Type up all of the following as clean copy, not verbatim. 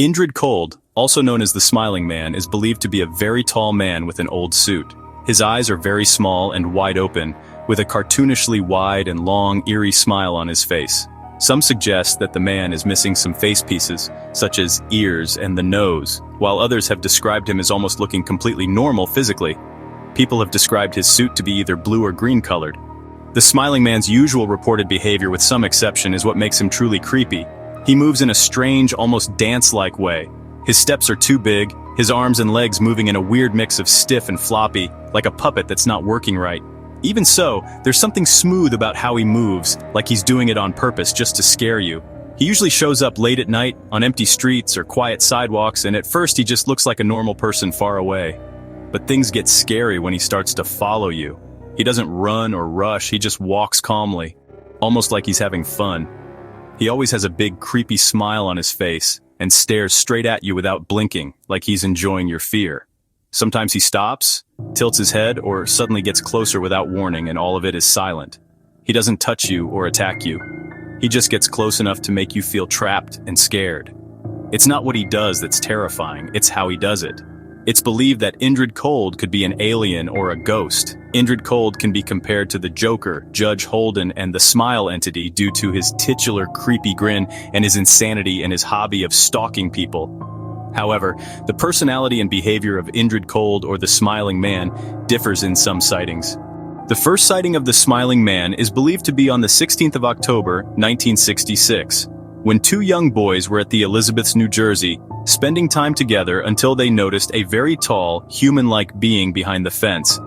Indrid Cold, also known as the Smiling Man, is believed to be a very tall man with an old suit. His eyes are very small and wide open, with a cartoonishly wide and long, eerie smile on his face. Some suggest that the man is missing some face pieces, such as ears and the nose, while others have described him as almost looking completely normal physically. People have described his suit to be either blue or green colored. The Smiling Man's usual reported behavior, with some exception, is what makes him truly creepy. He moves in a strange, almost dance-like way. His steps are too big, his arms and legs moving in a weird mix of stiff and floppy, like a puppet that's not working right. Even so, there's something smooth about how he moves, like he's doing it on purpose just to scare you. He usually shows up late at night, on empty streets or quiet sidewalks, and at first he just looks like a normal person far away. But things get scary when he starts to follow you. He doesn't run or rush, he just walks calmly, almost like he's having fun. He always has a big creepy smile on his face and stares straight at you without blinking, like he's enjoying your fear. Sometimes he stops, tilts his head, or suddenly gets closer without warning, and all of it is silent. He doesn't touch you or attack you. He just gets close enough to make you feel trapped and scared. It's not what he does that's terrifying, it's how he does it. It's believed that Indrid Cold could be an alien or a ghost. Indrid Cold can be compared to the Joker, Judge Holden, and the Smile entity due to his titular creepy grin and his insanity and his hobby of stalking people. However, the personality and behavior of Indrid Cold or the Smiling Man differs in some sightings. The first sighting of the Smiling Man is believed to be on the 16th of October, 1966, when two young boys were at the Elizabeths, New Jersey, spending time together until they noticed a very tall, human-like being behind the fence.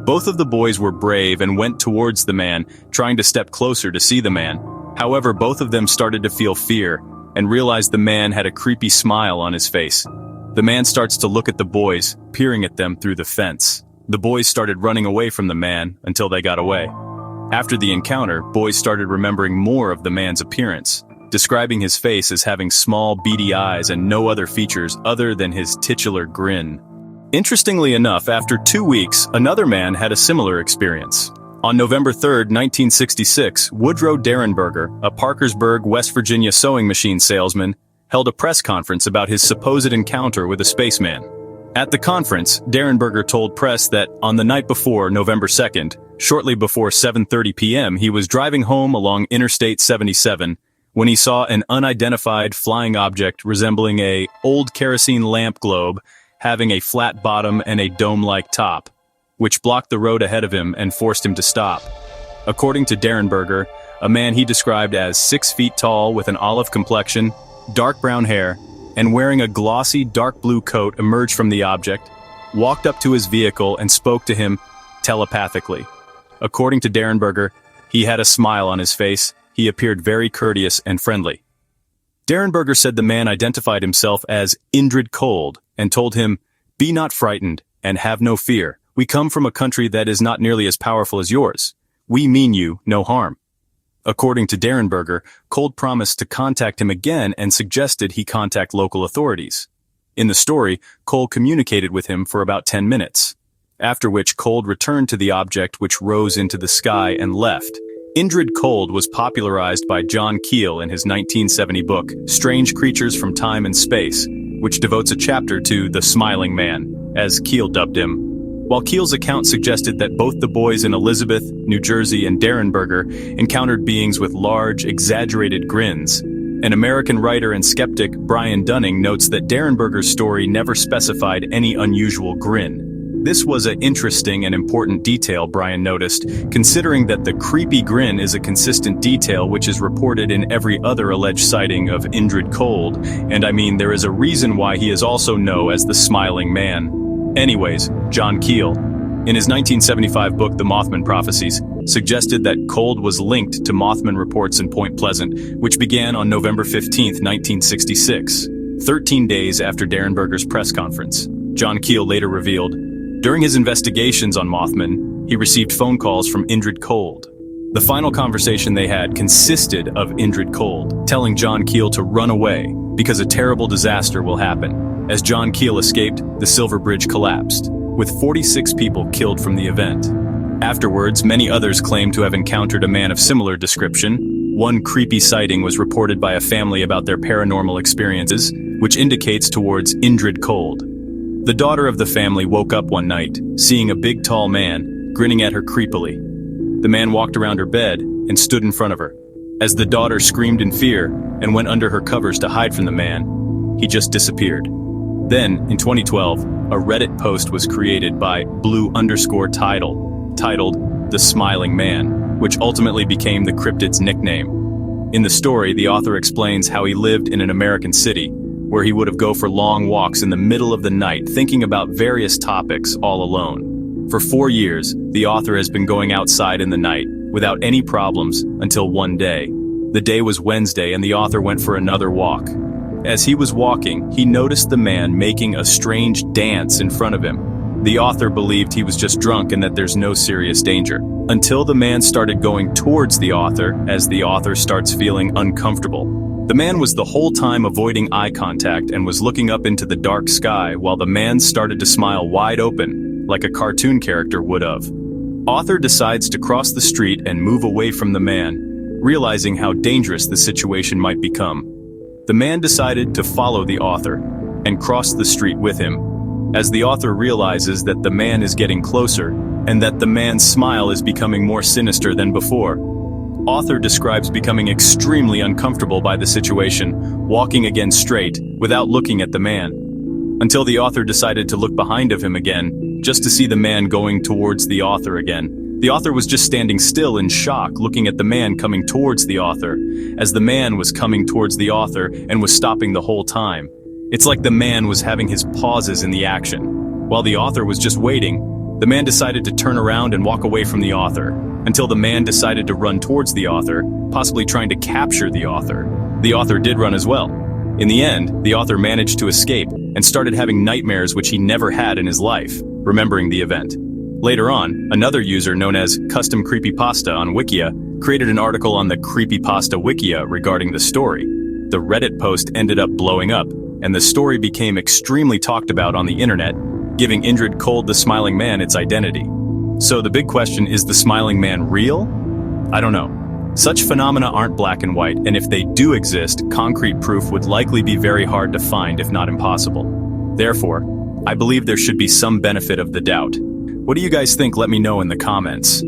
Both of the boys were brave and went towards the man, trying to step closer to see the man. However, both of them started to feel fear and realized the man had a creepy smile on his face. The man starts to look at the boys, peering at them through the fence. The boys started running away from the man until they got away. After the encounter, boys started remembering more of the man's appearance, describing his face as having small, beady eyes and no other features other than his titular grin. Interestingly enough, after 2 weeks, another man had a similar experience. On November 3, 1966, Woodrow Derenberger, a Parkersburg, West Virginia sewing machine salesman, held a press conference about his supposed encounter with a spaceman. At the conference, Derenberger told press that on the night before, November 2nd, shortly before 7:30 p.m., he was driving home along Interstate 77 when he saw an unidentified flying object resembling an old kerosene lamp globe having a flat bottom and a dome-like top, which blocked the road ahead of him and forced him to stop. According to Derenberger, a man he described as 6 feet tall with an olive complexion, dark brown hair, and wearing a glossy dark blue coat emerged from the object, walked up to his vehicle and spoke to him telepathically. According to Derenberger, he had a smile on his face. He appeared very courteous and friendly. Derenberger said the man identified himself as Indrid Cold and told him, "Be not frightened and have no fear. We come from a country that is not nearly as powerful as yours. We mean you no harm." According to Derenberger, Cold promised to contact him again and suggested he contact local authorities. In the story, Cold communicated with him for about 10 minutes, after which Cold returned to the object, which rose into the sky and left. Indrid Cold was popularized by John Keel in his 1970 book, Strange Creatures from Time and Space, which devotes a chapter to the Smiling Man, as Keel dubbed him. While Keel's account suggested that both the boys in Elizabeth, New Jersey, and Derenberger encountered beings with large, exaggerated grins, an American writer and skeptic, Brian Dunning, notes that Derenberger's story never specified any unusual grin. This was an interesting and important detail, Brian noticed, considering that the creepy grin is a consistent detail which is reported in every other alleged sighting of Indrid Cold, and I mean there is a reason why he is also known as the Smiling Man. Anyways, John Keel, in his 1975 book The Mothman Prophecies, suggested that Cold was linked to Mothman reports in Point Pleasant, which began on November 15, 1966, 13 days after Derenberger's press conference. John Keel later revealed, during his investigations on Mothman, he received phone calls from Indrid Cold. The final conversation they had consisted of Indrid Cold telling John Keel to run away because a terrible disaster will happen. As John Keel escaped, the Silver Bridge collapsed, with 46 people killed from the event. Afterwards, many others claimed to have encountered a man of similar description. One creepy sighting was reported by a family about their paranormal experiences. which indicates towards Indrid cold. The daughter of the family woke up one night, seeing a big tall man, grinning at her creepily. The man walked around her bed and stood in front of her. As the daughter screamed in fear and went under her covers to hide from the man, he just disappeared. Then, in 2012, a Reddit post was created by blue_title, titled The Smiling Man, which ultimately became the cryptid's nickname. In the story, the author explains how he lived in an American city, where he would go for long walks in the middle of the night thinking about various topics all alone. For 4 years, the author has been going outside in the night, without any problems, until one day. The day was Wednesday and the author went for another walk. As he was walking, he noticed the man making a strange dance in front of him. The author believed he was just drunk and that there's no serious danger, until the man started going towards the author as the author starts feeling uncomfortable. The man was the whole time avoiding eye contact and was looking up into the dark sky while the man started to smile wide open, like a cartoon character would have. Author decides to cross the street and move away from the man, realizing how dangerous the situation might become. The man decided to follow the author and cross the street with him, as the author realizes that the man is getting closer and that the man's smile is becoming more sinister than before. Author describes becoming extremely uncomfortable by the situation, walking again straight, without looking at the man, until the author decided to look behind of him again, just to see the man going towards the author again. The author was just standing still in shock, looking at the man coming towards the author, as the man was coming towards the author and was stopping the whole time. It's like the man was having his pauses in the action. While the author was just waiting, the man decided to turn around and walk away from the author, until the man decided to run towards the author, possibly trying to capture the author. The author did run as well. In the end, the author managed to escape and started having nightmares which he never had in his life, remembering the event. Later on, another user known as Custom Creepypasta on Wikia created an article on the Creepypasta Wikia regarding the story. The Reddit post ended up blowing up, and the story became extremely talked about on the internet, giving Indrid Cold the Smiling Man its identity. So the big question, is the Smiling Man real? I don't know. Such phenomena aren't black and white, and if they do exist, concrete proof would likely be very hard to find, if not impossible. Therefore, I believe there should be some benefit of the doubt. What do you guys think? Let me know in the comments.